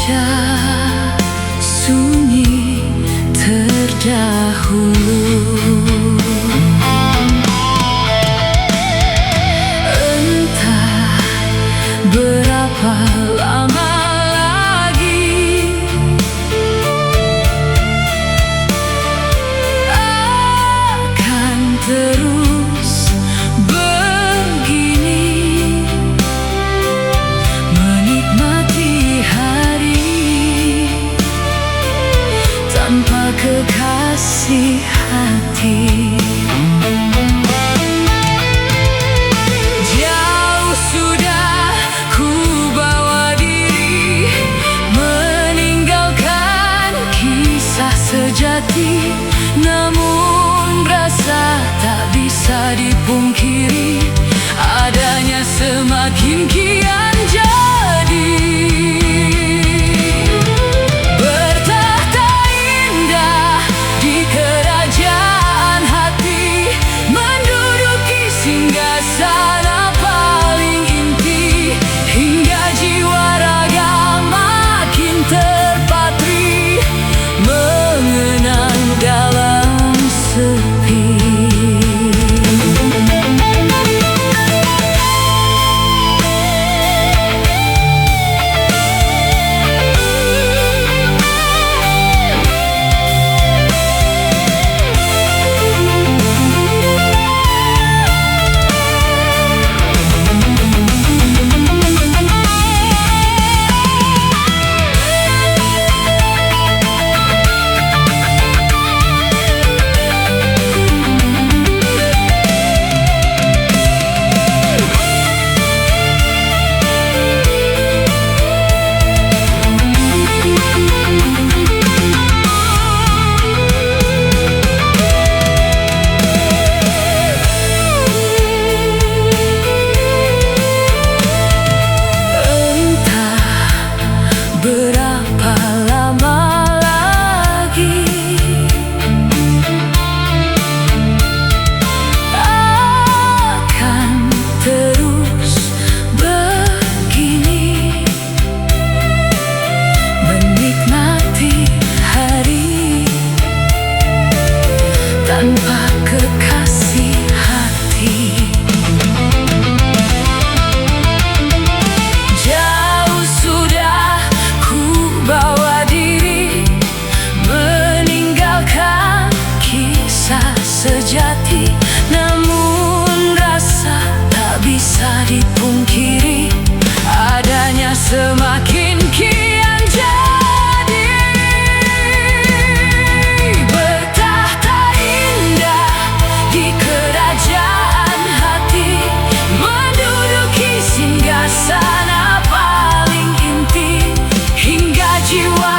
baca sunyi terdahulu. Entah berapa lama lagi akan terus begini, menikmati hari tanpa kekasih hati. Jauh sudah ku bawa diri, meninggalkan kisah sejati, namun rasa tak bisa dipungkiri, adanya semakin kian jadi. Bertahta indah di kerajaan hati, menduduki singgasana paling inti, hingga jiwa raga makin terpatri, mengenang dalam sepi. Berapa lama lagi akan terus begini, menikmati hari tanpa kekasih hati. Jauh sudah bawa diri, meninggalkan kisah sejati, namun rasa tak bisa dipungkiri, adanya semakin kian jadi. Bertahta indah di kerajaan hati, menduduki singgasana paling inti, hingga jiwa